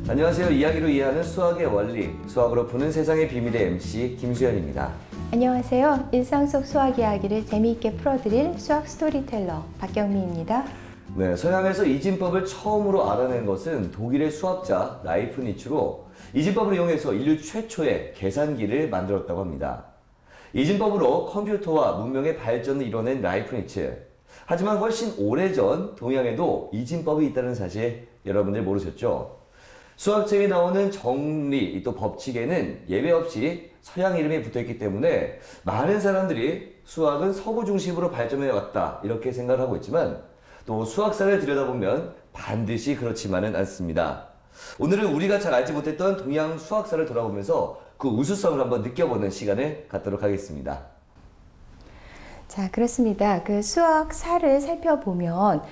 안녕하세요. 이야기로 이해하는 수학의 원리, 수학으로 푸는 세상의 비밀의 MC 김수현입니다. 안녕하세요. 일상 속 수학 이야기를 재미있게 풀어드릴 수학 스토리텔러 박경미입니다. 네, 서양에서 이진법을 처음으로 알아낸 것은 독일의 수학자 라이프니츠로 이진법을 이용해서 인류 최초의 계산기를 만들었다고 합니다. 이진법으로 컴퓨터와 문명의 발전을 이뤄낸 라이프니츠. 하지만 훨씬 오래전 동양에도 이진법이 있다는 사실 여러분들 모르셨죠? 수학책에 나오는 정리, 또 법칙에는 예외 없이 서양 이름이 붙어있기 때문에 많은 사람들이 수학은 서구 중심으로 발전해 왔다 이렇게 생각을 하고 있지만 또 수학사를 들여다보면 반드시 그렇지만은 않습니다. 오늘은 우리가 잘 알지 못했던 동양 수학사를 돌아보면서 그 우수성을 한번 느껴보는 시간을 갖도록 하겠습니다. 자, 그렇습니다. 그 수학사를 살펴보면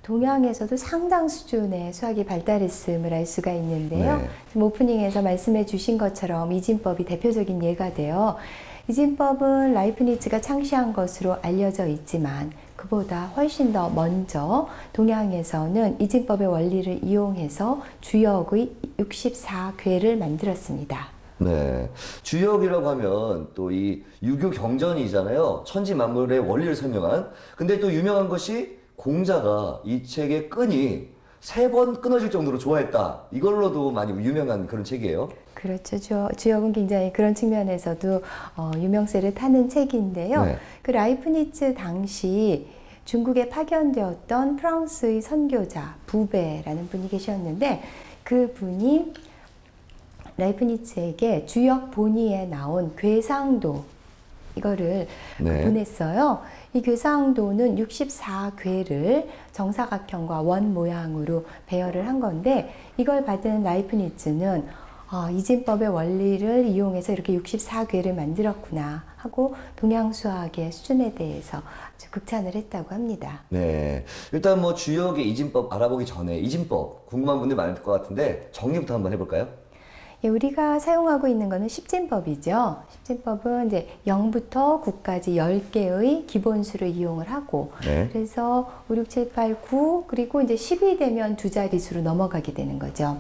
동양에서도 상당 수준의 수학이 발달했음을 알 수가 있는데요. 네. 지금 오프닝에서 말씀해 주신 것처럼 이진법이 대표적인 예가 돼요. 이진법은 라이프니츠가 창시한 것으로 알려져 있지만 그보다 훨씬 더 먼저 동양에서는 이진법의 원리를 이용해서 주역의 64궤를 만들었습니다. 네, 주역이라고 하면 또 이 유교 경전이잖아요. 천지 만물의 원리를 설명한. 근데 또 유명한 것이 공자가 이 책의 끈이 3번 끊어질 정도로 좋아했다. 이걸로도 많이 유명한 그런 책이에요. 그렇죠. 주역은 굉장히 그런 측면에서도 유명세를 타는 책인데요. 네. 그 라이프니츠 당시 중국에 파견되었던 프랑스의 선교자 부베라는 분이 계셨는데 그 분이 라이프니츠에게 주역 본의에 나온 궤상도 이거를 네. 보냈어요. 이 궤상도는 64궤를 정사각형과 원 모양으로 배열을 한 건데 이걸 받은 라이프니츠는 이진법의 원리를 이용해서 이렇게 64궤를 만들었구나 하고 동양 수학의 수준에 대해서 아주 극찬을 했다고 합니다. 네, 일단 뭐 주역의 이진법 알아보기 전에 이진법 궁금한 분들 많을 것 같은데 정리부터 한번 해볼까요? 예, 우리가 사용하고 있는 것은 십진법이죠. 십진법은 이제 0부터 9까지 10개의 기본수를 이용을 하고 네. 그래서 5, 6, 7, 8, 9 그리고 이제 10이 되면 두 자릿수로 넘어가게 되는 거죠.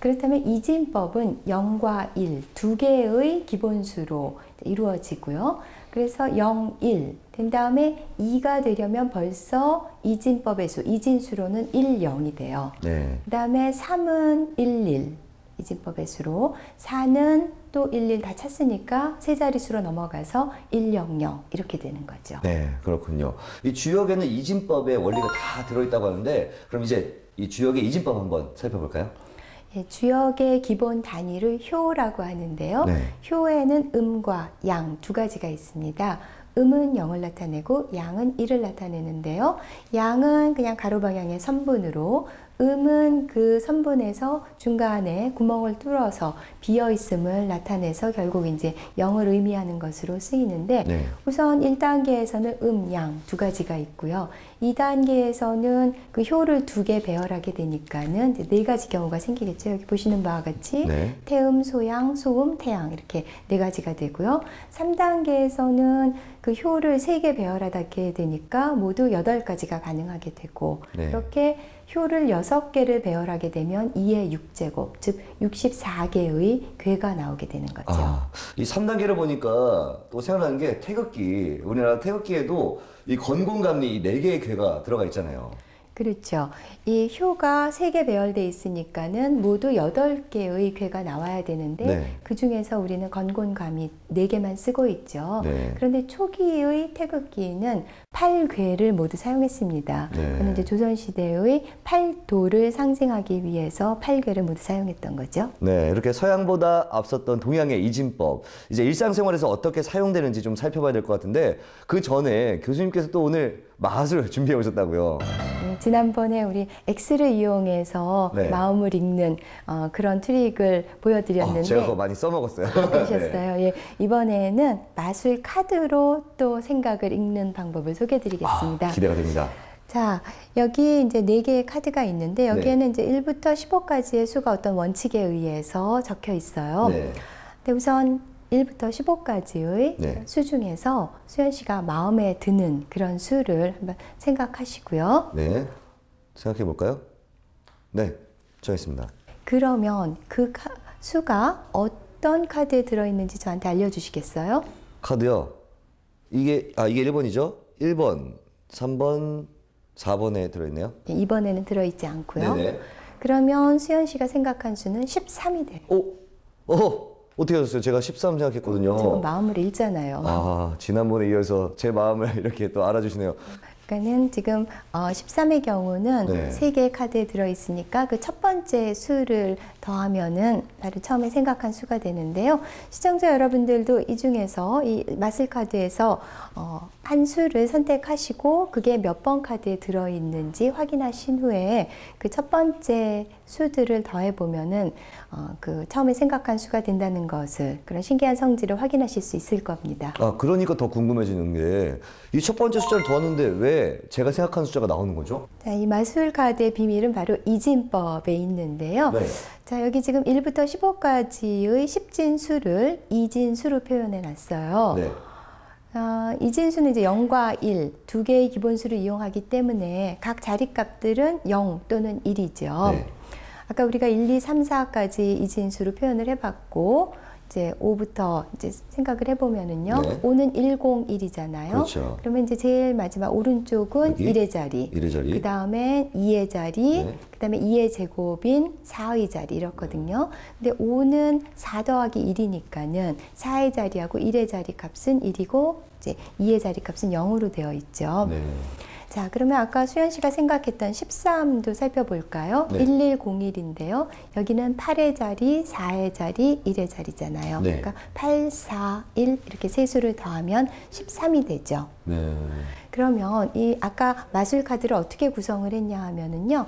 그렇다면 이진법은 0과 1 두 개의 기본수로 이루어지고요. 그래서 0, 1 된 다음에 2가 되려면 벌써 이진법의 수, 이진수로는 1, 0이 돼요. 네. 그 다음에 3은 1, 1 이진법의 수로 4는 또 1, 1 다 찼으니까 세 자릿수로 넘어가서 1, 0, 0 이렇게 되는 거죠. 네, 그렇군요. 이 주역에는 이진법의 원리가 다 들어있다고 하는데 그럼 이제 이 주역의 이진법 한번 살펴볼까요? 예, 주역의 기본 단위를 효라고 하는데요. 네. 효에는 음과 양 두 가지가 있습니다. 음은 0을 나타내고 양은 1을 나타내는데요. 양은 그냥 가로 방향의 선분으로 음은 그 선분에서 중간에 구멍을 뚫어서 비어 있음을 나타내서 결국 이제 0을 의미하는 것으로 쓰이는데 네. 우선 1단계에서는 음, 양 두 가지가 있고요. 2단계에서는 그 효를 두 개 배열하게 되니까는 이제 네 가지 경우가 생기겠죠. 여기 보시는 바와 같이 네. 태음, 소양, 소음, 태양 이렇게 네 가지가 되고요. 3단계에서는 그 효를 3개 배열하게 되니까 모두 8가지가 가능하게 되고 네. 그렇게 효를 6개를 배열하게 되면 2의 6제곱, 즉 64개의 궤가 나오게 되는 거죠. 이 3단계를 보니까 또 생각나는 게 태극기. 우리나라 태극기에도 이 건공감리 4개의 궤가 들어가 있잖아요. 그렇죠. 이 효가 3개 배열되어 있으니까는 모두 8개의 궤가 나와야 되는데 네. 그 중에서 우리는 건곤감이 4개만 쓰고 있죠. 네. 그런데 초기의 태극기는 8궤를 모두 사용했습니다. 네. 그는 이제 조선시대의 8도를 상징하기 위해서 8궤를 모두 사용했던 거죠. 네, 이렇게 서양보다 앞섰던 동양의 이진법. 이제 일상생활에서 어떻게 사용되는지 좀 살펴봐야 될 것 같은데 그 전에 교수님께서 또 오늘 마술 준비해 오셨다고요. 지난번에 우리 X를 이용해서 네. 마음을 읽는 그런 트릭을 보여드렸는데 제가 그거 많이 써먹었어요. 그러셨어요. 예, 이번에는 마술 카드로 또 생각을 읽는 방법을 소개해드리겠습니다. 기대가 됩니다. 자, 여기 이제 4개의 카드가 있는데 여기에는 이제 1부터 15까지의 수가 어떤 원칙에 의해서 적혀 있어요. 네. 근데 우선 1부터 15까지의 네. 수 중에서 수현 씨가 마음에 드는 그런 수를 한번 생각하시고요. 네. 생각해 볼까요? 네. 정했습니다. 그 그러면 그 수가 어떤 카드에 들어있는지 저한테 알려주시겠어요? 카드요. 이게 1번이죠? 1번, 3번, 4번에 들어있네요. 네, 이번에는 들어있지 않고요. 네네. 그러면 수연 씨가 생각한 수는 13이 돼요. 어떻게 하셨어요? 제가 13 생각했거든요. 지금 마음을 읽잖아요. 아, 지난번에 이어서 제 마음을 이렇게 또 알아주시네요. 그러니까는 지금 13의 경우는 네. 3개의 카드에 들어있으니까 그 첫 번째 수를 더하면은 바로 처음에 생각한 수가 되는데요. 시청자 여러분들도 이 중에서 이 마술 카드에서 한 수를 선택하시고 그게 몇 번 카드에 들어있는지 확인하신 후에 그 첫 번째 수들을 더해 보면은 그 처음에 생각한 수가 된다는 것을, 그런 신기한 성질을 확인하실 수 있을 겁니다. 아, 그러니까 더 궁금해지는 게 이 첫 번째 숫자를 더하는데 왜 제가 생각한 숫자가 나오는 거죠? 자, 이 마술 카드의 비밀은 바로 이진법에 있는데요. 네. 자, 여기 지금 1부터 15까지의 10진수를 이진수로 표현해 놨어요. 네. 이진수는 이제 0과 1 두 개의 기본수를 이용하기 때문에 각 자리값들은 0 또는 1이죠. 네. 아까 우리가 1, 2, 3, 4까지 이진수로 표현을 해봤고, 이제 5부터 이제 생각을 해보면은요. 네. 5는 101이잖아요. 그렇죠. 그러면 이제 제일 마지막 오른쪽은 여기? 1의 자리. 1의 자리. 그 다음에 2의 자리. 네. 그 다음에 2의 제곱인 4의 자리 이렇거든요. 근데 5는 4 더하기 1이니까는 4의 자리하고 1의 자리 값은 1이고 이제 2의 자리 값은 0으로 되어 있죠. 네. 자, 그러면 아까 수연 씨가 생각했던 13도 살펴볼까요? 네. 1101인데요. 여기는 8의 자리, 4의 자리, 1의 자리잖아요. 네. 그러니까 8, 4, 1 이렇게 세 수를 더하면 13이 되죠. 네. 그러면 이 아까 마술 카드를 어떻게 구성을 했냐 하면은요.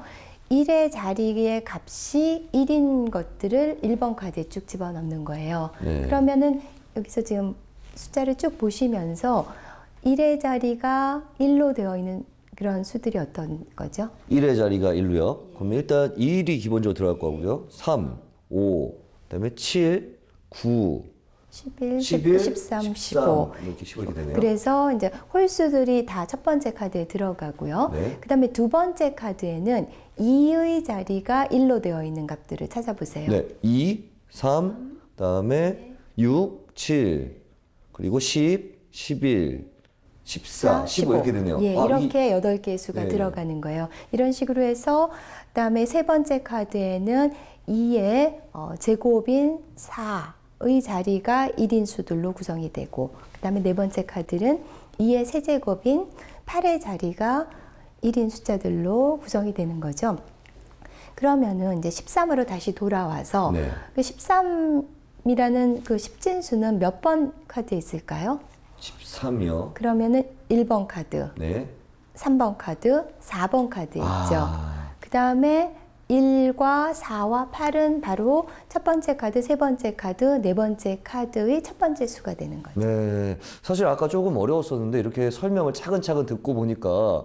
1의 자리의 값이 1인 것들을 1번 카드에 쭉 집어넣는 거예요. 네. 그러면은 여기서 지금 숫자를 쭉 보시면서 1의 자리가 1로 되어 있는 그런 수들이 어떤 거죠? 1의 자리가 1로요. 그럼 일단 1이 기본적으로 들어갈 거고요. 3, 5, 그다음에 7, 9, 11, 11, 13, 15. 이렇게 15 이렇게 되네요. 그래서 이제 홀수들이 다 첫 번째 카드에 들어가고요. 네. 그 다음에 두 번째 카드에는 2의 자리가 1로 되어 있는 값들을 찾아보세요. 네. 2, 3, 그다음에 6, 7, 그리고 10, 11, 14, 15 이렇게 되네요. 예, 이렇게 8개의 수가 네. 들어가는 거예요. 이런 식으로 해서 그다음에 세 번째 카드에는 2의 제곱인 4의 자리가 1인 수들로 구성이 되고, 그다음에 네 번째 카드는 2의 세제곱인 8의 자리가 1인 숫자들로 구성이 되는 거죠. 그러면은 이제 13으로 다시 돌아와서 네. 그 13이라는 그 10진수는 몇 번 카드에 있을까요? 13이요. 그러면은 1번 카드, 네. 3번 카드, 4번 카드 있죠. 아. 그 다음에 1과 4와 8은 바로 첫 번째 카드, 세 번째 카드, 네 번째 카드의 첫 번째 수가 되는 거죠. 네. 사실 아까 조금 어려웠었는데 이렇게 설명을 차근차근 듣고 보니까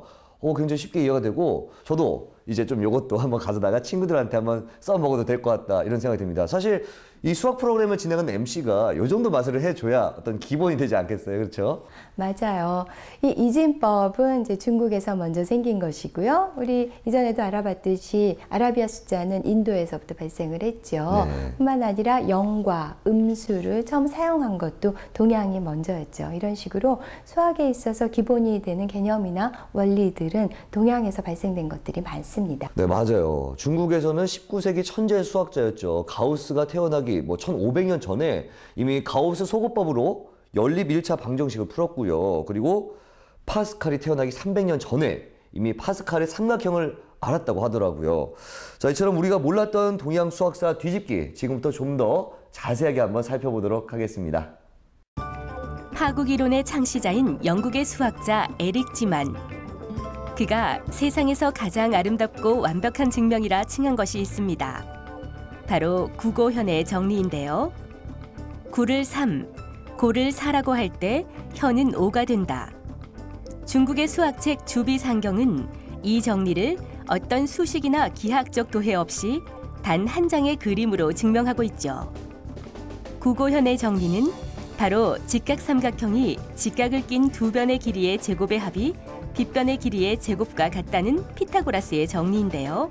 굉장히 쉽게 이해가 되고, 저도 이제 좀 이것도 한번 가져다가 친구들한테 한번 써먹어도 될 것 같다 이런 생각이 듭니다. 사실 이 수학 프로그램을 진행하는 MC가 이 정도 맛을 해줘야 어떤 기본이 되지 않겠어요, 그렇죠? 맞아요. 이 이진법은 이제 중국에서 먼저 생긴 것이고요. 우리 이전에도 알아봤듯이 아라비아 숫자는 인도에서부터 발생을 했죠. 네. 뿐만 아니라 영과 음수를 처음 사용한 것도 동양이 먼저였죠. 이런 식으로 수학에 있어서 기본이 되는 개념이나 원리들은 동양에서 발생된 것들이 많습니다. 네, 맞아요. 중국에서는 19세기 천재 수학자였죠. 가우스가 태어나기 1500년 전에 이미 가우스 소고법으로 연립 1차 방정식을 풀었고요. 그리고 파스칼이 태어나기 300년 전에 이미 파스칼의 삼각형을 알았다고 하더라고요. 자, 이처럼 우리가 몰랐던 동양 수학사 뒤집기, 지금부터 좀 더 자세하게 한번 살펴보도록 하겠습니다. 파국 이론의 창시자인 영국의 수학자 에릭 지만. 그가 세상에서 가장 아름답고 완벽한 증명이라 칭한 것이 있습니다. 바로 구고현의 정리인데요. 구를 3, 고를 4라고 할 때 현은 5가 된다. 중국의 수학책 주비상경은 이 정리를 어떤 수식이나 기하학적 도해 없이 단 한 장의 그림으로 증명하고 있죠. 구고현의 정리는 바로 직각삼각형이 직각을 낀 두 변의 길이의 제곱의 합이 빗변의 길이의 제곱과 같다는 피타고라스의 정리인데요.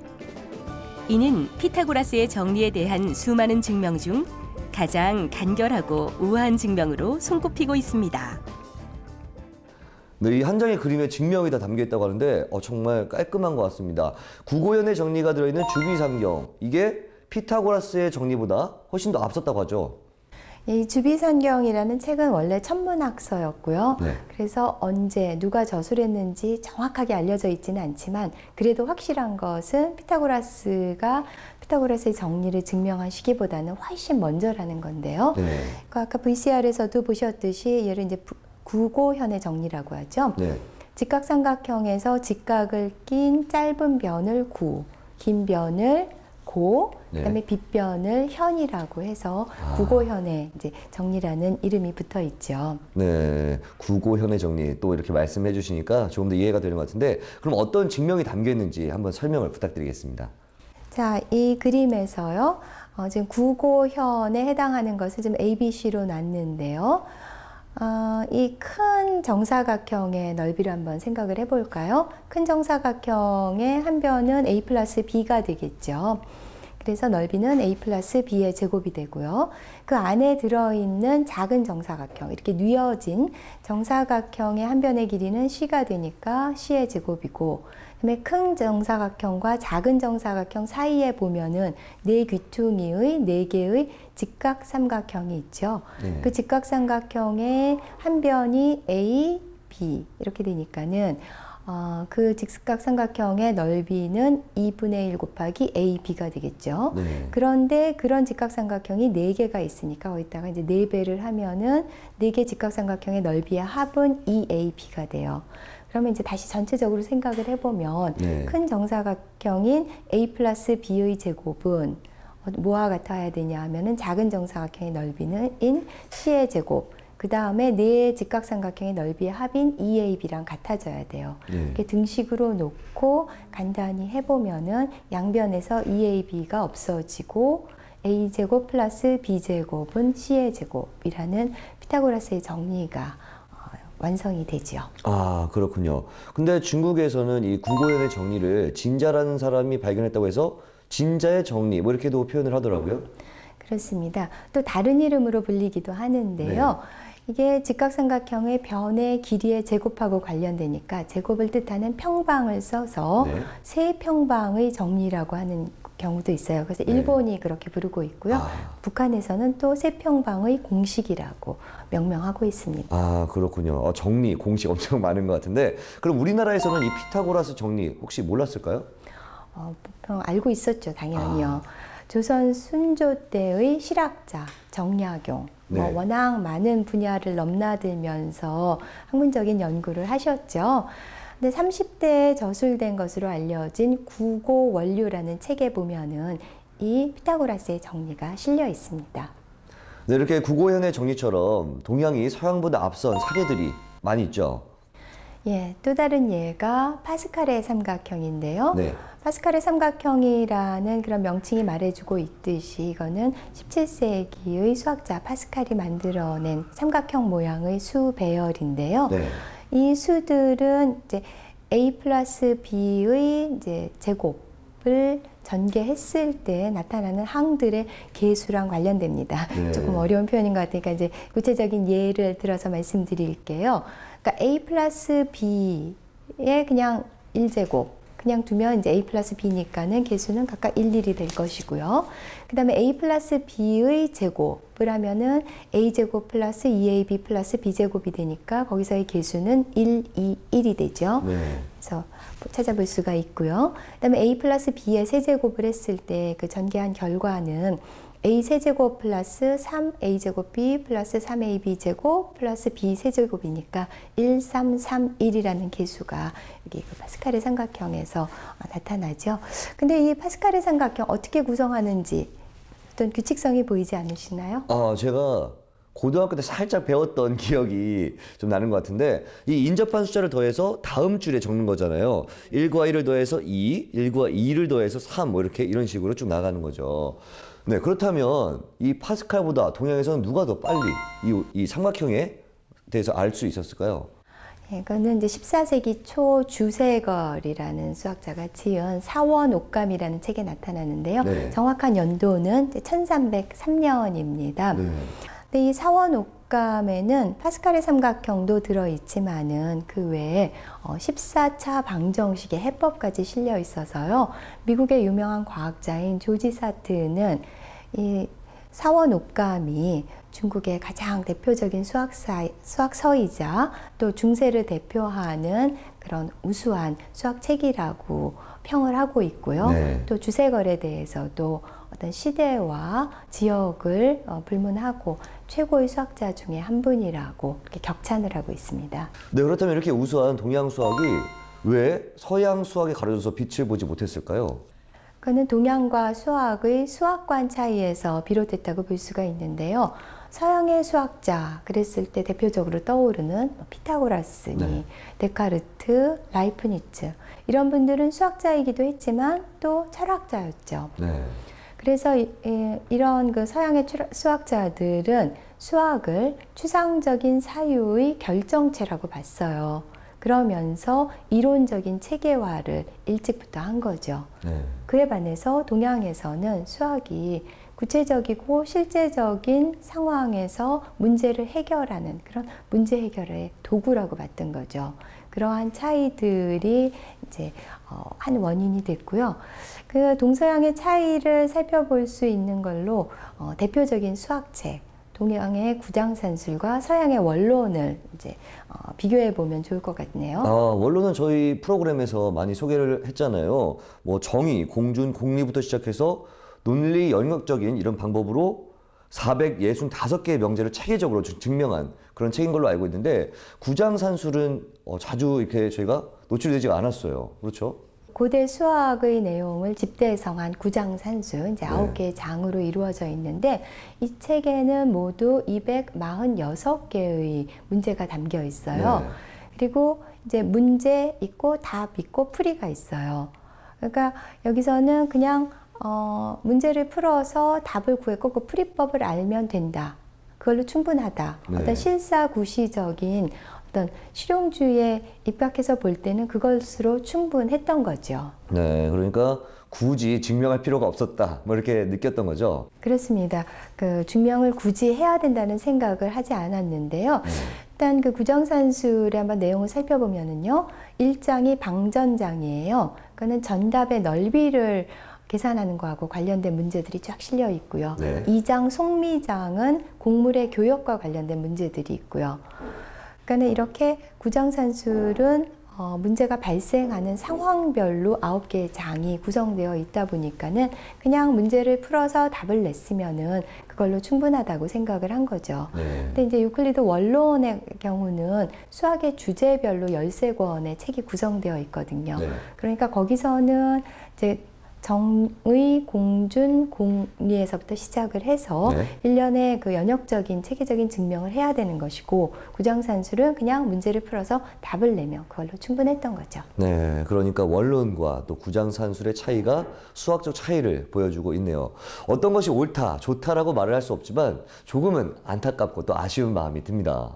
이는 피타고라스의 정리에 대한 수많은 증명 중 가장 간결하고 우아한 증명으로 손꼽히고 있습니다. 네, 이 한 장의 그림에 증명이 다 담겨 있다고 하는데 정말 깔끔한 것 같습니다. 구고현의 정리가 들어있는 주비삼경, 이게 피타고라스의 정리보다 훨씬 더 앞섰다고 하죠. 이 주비산경이라는 책은 원래 천문학서였고요. 네. 그래서 언제 누가 저술했는지 정확하게 알려져 있지는 않지만 그래도 확실한 것은 피타고라스의 정리를 증명한 시기보다는 훨씬 먼저라는 건데요. 네. 그러니까 아까 VCR에서도 보셨듯이 얘를 이제 구고현의 정리라고 하죠. 네. 직각삼각형에서 직각을 낀 짧은 변을 구, 긴 변을 고, 그다음에 빗변을 현이라고 해서 구고현의 이제 정리라는 이름이 붙어 있죠. 네, 구고현의 정리 또 이렇게 말씀해 주시니까 조금 더 이해가 되는 것 같은데 그럼 어떤 증명이 담겨 있는지 한번 설명을 부탁드리겠습니다. 자, 이 그림에서요. 지금 구고현에 해당하는 것을 지금 ABC로 놨는데요. 이 큰 정사각형의 너비를 한번 생각을 해볼까요? 큰 정사각형의 한 변은 A 플러스 B가 되겠죠. 그래서 넓이는 A 플러스 B의 제곱이 되고요. 그 안에 들어있는 작은 정사각형, 이렇게 뉘어진 정사각형의 한 변의 길이는 C가 되니까 C의 제곱이고, 그다음에 큰 정사각형과 작은 정사각형 사이에 보면은 네 귀퉁이의 네 개의 직각삼각형이 있죠. 네. 그 직각삼각형의 한 변이 A, B 이렇게 되니까는 그 직각삼각형의 넓이는 2분의 1 곱하기 AB가 되겠죠. 네. 그런데 그런 직각삼각형이 4개가 있으니까 거기다가 이제 4배를 하면은 4개 직각삼각형의 넓이의 합은 2AB가 돼요. 그러면 이제 다시 전체적으로 생각을 해보면 네. 큰 정사각형인 A 플러스 B의 제곱은 뭐와 같아야 되냐 하면은 작은 정사각형의 넓이는 인 C의 제곱, 그 다음에 네 직각삼각형의 넓이의 합인 2AB랑 같아져야 돼요. 네. 이렇게 등식으로 놓고 간단히 해보면은 양변에서 2AB가 없어지고 A제곱 플러스 B제곱은 C의 제곱이라는 피타고라스의 정리가 완성이 되죠. 아, 그렇군요. 근데 중국에서는 이 구고현의 정리를 진자라는 사람이 발견했다고 해서 진자의 정리 뭐 이렇게도 표현을 하더라고요. 그렇습니다. 또 다른 이름으로 불리기도 하는데요. 네. 이게 직각삼각형의 변의 길이의 제곱하고 관련되니까 제곱을 뜻하는 평방을 써서 네. 세평방의 정리라고 하는 경우도 있어요. 그래서 네. 일본이 그렇게 부르고 있고요. 북한에서는 또 세평방의 공식이라고 명명하고 있습니다. 아, 그렇군요. 정리, 공식 엄청 많은 것 같은데 그럼 우리나라에서는 이 피타고라스 정리 혹시 몰랐을까요? 보통 알고 있었죠, 당연히요. 조선 순조 때의 실학자 정약용, 네. 워낙 많은 분야를 넘나들면서 학문적인 연구를 하셨죠. 근데 30대에 저술된 것으로 알려진 구고원류라는 책에 보면은 이 피타고라스의 정리가 실려 있습니다. 네, 이렇게 구고현의 정리처럼 동양이 서양보다 앞선 사례들이 많이 있죠. 예, 또 다른 예가 파스칼의 삼각형인데요. 네. 파스칼의 삼각형이라는 그런 명칭이 말해주고 있듯이 이거는 17세기의 수학자 파스칼이 만들어낸 삼각형 모양의 수 배열인데요. 네. 이 수들은 이제 A 플러스 B의 이제 제곱을 전개했을 때 나타나는 항들의 개수랑 관련됩니다. 네. 조금 어려운 표현인 것 같으니까 이제 구체적인 예를 들어서 말씀드릴게요. 그러니까 A 플러스 B의 그냥 1제곱 그냥 두면 이제 A 플러스 B니까는 개수는 각각 1, 1이 될 것이고요. 그 다음에 A 플러스 B의 제곱을 하면은 A제곱 플러스 2AB 플러스 B제곱이 되니까 거기서의 개수는 1, 2, 1이 되죠. 네. 그래서 찾아볼 수가 있고요. 그 다음에 A 플러스 B의 세제곱을 했을 때 그 전개한 결과는 A 세제곱 플러스 3A제곱 B 플러스 3AB 제곱 플러스 B 세제곱이니까 1, 3, 3, 1이라는 개수가 여기 그 파스칼의 삼각형에서 나타나죠. 근데 이 파스칼의 삼각형 어떻게 구성하는지 어떤 규칙성이 보이지 않으시나요? 제가 고등학교 때 살짝 배웠던 기억이 좀 나는 것 같은데 이 인접한 숫자를 더해서 다음 줄에 적는 거잖아요. 1과 1을 더해서 2, 1과 2를 더해서 3 뭐 이렇게 이런 식으로 쭉 나가는 거죠. 네, 그렇다면 이 파스칼보다 동양에서는 누가 더 빨리 이 삼각형에 대해서 알 수 있었을까요? 이거는 이제 14세기 초 주세걸이라는 수학자가 지은 사원옥감이라는 책에 나타나는데요. 네. 정확한 연도는 1303년입니다. 네. 근데 이 사원옥감에는 파스칼의 삼각형도 들어있지만은 그 외에 14차 방정식의 해법까지 실려 있어서요. 미국의 유명한 과학자인 조지 사트는 이 사원옥감이 중국의 가장 대표적인 수학서이자 또 중세를 대표하는 그런 우수한 수학책이라고 평을 하고 있고요. 네. 또 주세걸에 대해서도 어떤 시대와 지역을 불문하고 최고의 수학자 중에 한 분이라고 이렇게 격찬을 하고 있습니다. 네, 그렇다면 이렇게 우수한 동양 수학이 왜 서양 수학에 가려져서 빛을 보지 못했을까요? 그는 동양과 수학의 수학관 차이에서 비롯됐다고 볼 수가 있는데요. 서양의 수학자 그랬을 때 대표적으로 떠오르는 피타고라스니 네. 데카르트, 라이프니츠 이런 분들은 수학자이기도 했지만 또 철학자였죠. 네. 그래서 이런 그 서양의 수학자들은 수학을 추상적인 사유의 결정체라고 봤어요. 그러면서 이론적인 체계화를 일찍부터 한 거죠. 네. 그에 반해서 동양에서는 수학이 구체적이고 실제적인 상황에서 문제를 해결하는 그런 문제 해결의 도구라고 봤던 거죠. 그러한 차이들이 이제 한 원인이 됐고요. 그 동서양의 차이를 살펴볼 수 있는 걸로 대표적인 수학책, 동양의 구장산술과 서양의 원론을 이제 비교해 보면 좋을 것 같네요. 원론은 저희 프로그램에서 많이 소개를 했잖아요. 뭐 정의, 공준, 공리부터 시작해서 논리 연역적인 이런 방법으로 465개의 명제를 체계적으로 증명한 그런 책인 걸로 알고 있는데 구장산술은 자주 이렇게 저희가 노출되지가 않았어요. 그렇죠? 고대 수학의 내용을 집대성한 구장산술, 이제 9개의 장으로 이루어져 있는데 이 책에는 모두 246개의 문제가 담겨 있어요. 네. 그리고 이제 문제 있고 답 있고 풀이가 있어요. 그러니까 여기서는 그냥 문제를 풀어서 답을 구했고 그 풀이법을 알면 된다. 그걸로 충분하다. 네. 어떤 실사구시적인 어떤 실용주의에 입각해서 볼 때는 그것으로 충분했던 거죠. 네, 그러니까 굳이 증명할 필요가 없었다. 뭐 이렇게 느꼈던 거죠. 그렇습니다. 그 증명을 굳이 해야 된다는 생각을 하지 않았는데요. 일단 그 구정산술의 한번 내용을 살펴보면은요, 1장이 방전장이에요. 그거는 전답의 넓이를 계산하는 거하고 관련된 문제들이 쫙 실려 있고요. 네. 2장 속미장은 곡물의 교역과 관련된 문제들이 있고요. 그러니까 이렇게 구정산술은 문제가 발생하는 상황별로 9개의 장이 구성되어 있다 보니까는 그냥 문제를 풀어서 답을 냈으면은 그걸로 충분하다고 생각을 한 거죠. 네. 근데 이제 유클리드 원론의 경우는 수학의 주제별로 13권의 책이 구성되어 있거든요. 네. 그러니까 거기서는 이제 정의, 공준, 공리에서부터 시작을 해서 네. 일련의 그 연역적인 체계적인 증명을 해야 되는 것이고 구정산술은 그냥 문제를 풀어서 답을 내면 그걸로 충분했던 거죠. 네, 그러니까 원론과 또 구장산술의 차이가 수학적 차이를 보여주고 있네요. 어떤 것이 옳다, 좋다라고 말을 할 수 없지만 조금은 안타깝고 또 아쉬운 마음이 듭니다.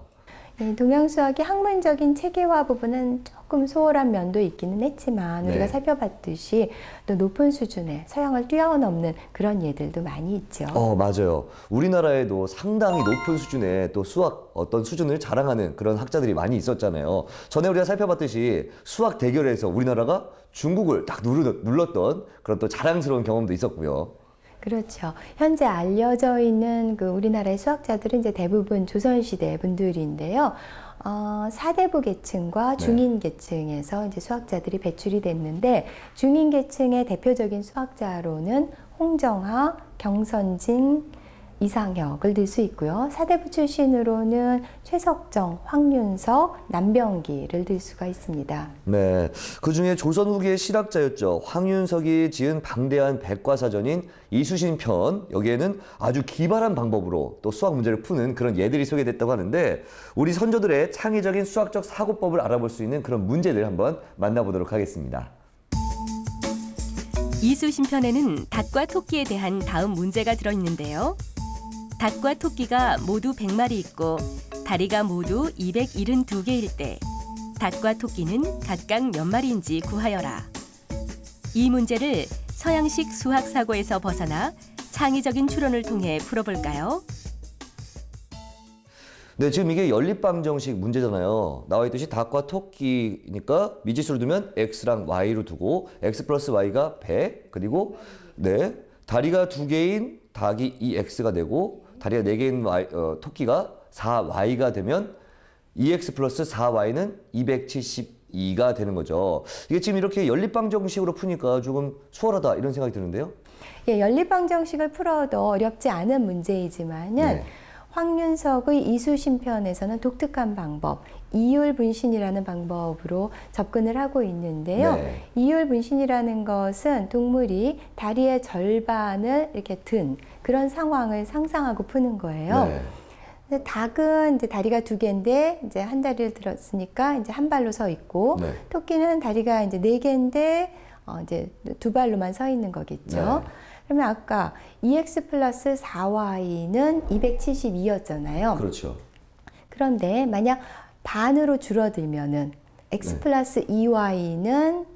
동양 수학의 학문적인 체계화 부분은 조금 소홀한 면도 있기는 했지만 우리가 살펴봤듯이 또 높은 수준의 서양을 뛰어넘는 그런 예들도 많이 있죠. 맞아요. 우리나라에도 상당히 높은 수준의 또 수학 어떤 수준을 자랑하는 그런 학자들이 많이 있었잖아요. 전에 우리가 살펴봤듯이 수학 대결에서 우리나라가 중국을 딱 눌렀던 그런 또 자랑스러운 경험도 있었고요. 그렇죠. 현재 알려져 있는 그 우리나라의 수학자들은 이제 대부분 조선시대 분들인데요. 사대부 계층과 중인 계층에서 이제 수학자들이 배출이 됐는데 중인 계층의 대표적인 수학자로는 홍정하, 경선진, 이상혁을 들 수 있고요. 사대부 출신으로는 최석정, 황윤석, 남병기를 들 수가 있습니다. 네, 그 중에 조선 후기의 실학자였죠. 황윤석이 지은 방대한 백과사전인 이수신편, 여기에는 아주 기발한 방법으로 또 수학 문제를 푸는 그런 예들이 소개됐다고 하는데 우리 선조들의 창의적인 수학적 사고법을 알아볼 수 있는 그런 문제들 한번 만나보도록 하겠습니다. 이수신편에는 닭과 토끼에 대한 다음 문제가 들어있는데요. 닭과 토끼가 모두 100마리 있고 다리가 모두 272개일 때 닭과 토끼는 각각 몇 마리인지 구하여라. 이 문제를 서양식 수학 사고에서 벗어나 창의적인 추론을 통해 풀어볼까요? 네, 지금 이게 연립방정식 문제잖아요. 나와 있듯이 닭과 토끼니까 미지수를 두면 x랑 y로 두고 x 플러스 y가 100, 그리고 네, 다리가 2개인 닭이 2x가 되고 다리가 4개인 토끼가 4y가 되면 2x 플러스 4y는 272가 되는 거죠. 이게 지금 이렇게 연립방정식으로 푸니까 조금 수월하다 이런 생각이 드는데요. 예, 연립방정식을 풀어도 어렵지 않은 문제이지만은 네. 황윤석의 이수심편에서는 독특한 방법, 이율분신이라는 방법으로 접근을 하고 있는데요. 네. 이율분신이라는 것은 동물이 다리의 절반을 이렇게 든 그런 상황을 상상하고 푸는 거예요. 네. 근데 닭은 이제 다리가 2개인데 이제 한 다리를 들었으니까 이제 한 발로 서 있고, 네. 토끼는 다리가 이제 4개인데 이제 2발로만 서 있는 거겠죠. 네. 그러면 아까 2x 플러스 4y는 272였잖아요. 그렇죠. 그런데 만약 반으로 줄어들면은 x 네. 플러스 2y는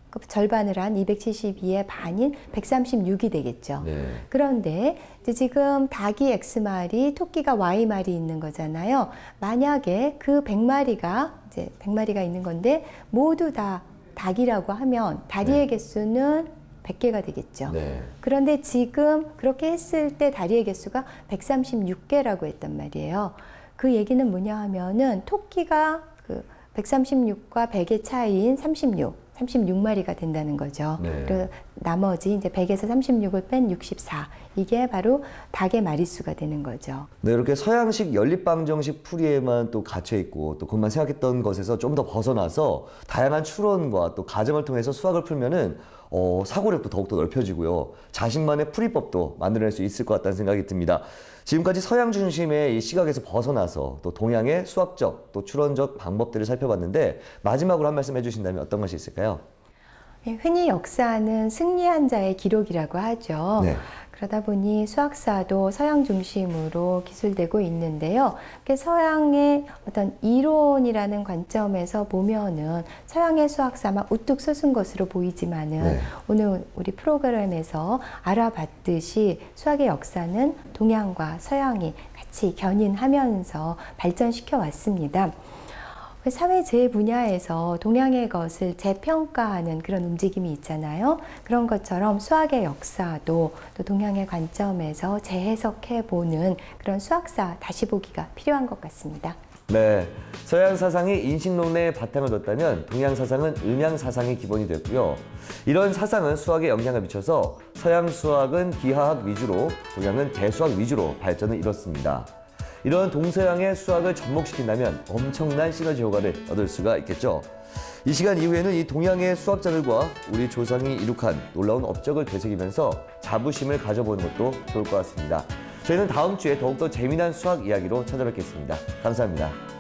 그 절반을 한 272의 반인 136이 되겠죠. 네. 그런데 이제 지금 닭이 x마리, 토끼가 y마리 있는 거잖아요. 만약에 그 100마리가 이제 100마리가 있는 건데 모두 다 닭이라고 하면 다리의 네. 개수는 100개가 되겠죠. 네. 그런데 지금 그렇게 했을 때 다리의 개수가 136개라고 했단 말이에요. 그 얘기는 뭐냐 하면은 토끼가 그 136과 100의 차이인 36마리가 된다는 거죠. 네. 그리고 나머지 이제 100에서 36을 뺀 64. 이게 바로 닭의 마리수가 되는 거죠. 네, 이렇게 서양식 연립방정식 풀이에만 또 갇혀 있고 또 그것만 생각했던 것에서 좀 더 벗어나서 다양한 추론과 또 가정을 통해서 수학을 풀면은 사고력도 더욱더 넓혀지고요. 자신만의 풀이법도 만들어낼 수 있을 것 같다는 생각이 듭니다. 지금까지 서양 중심의 이 시각에서 벗어나서 또 동양의 수학적 또 추론적 방법들을 살펴봤는데 마지막으로 한 말씀 해주신다면 어떤 것이 있을까요? 흔히 역사는 승리한 자의 기록이라고 하죠. 네. 그러다 보니 수학사도 서양 중심으로 기술되고 있는데요. 서양의 어떤 이론이라는 관점에서 보면은 서양의 수학사만 우뚝 솟은 것으로 보이지만은 네. 오늘 우리 프로그램에서 알아봤듯이 수학의 역사는 동양과 서양이 같이 견인하면서 발전시켜 왔습니다. 사회 제 분야에서 동양의 것을 재평가하는 그런 움직임이 있잖아요. 그런 것처럼 수학의 역사도 또 동양의 관점에서 재해석해보는 그런 수학사 다시 보기가 필요한 것 같습니다. 네, 서양 사상이 인식론에 바탕을 뒀다면 동양 사상은 음양 사상이 기본이 됐고요. 이런 사상은 수학에 영향을 미쳐서 서양 수학은 기하학 위주로, 동양은 대수학 위주로 발전을 이뤘습니다. 이런 동서양의 수학을 접목시킨다면 엄청난 시너지 효과를 얻을 수가 있겠죠. 이 시간 이후에는 이 동양의 수학자들과 우리 조상이 이룩한 놀라운 업적을 되새기면서 자부심을 가져보는 것도 좋을 것 같습니다. 저희는 다음 주에 더욱더 재미난 수학 이야기로 찾아뵙겠습니다. 감사합니다.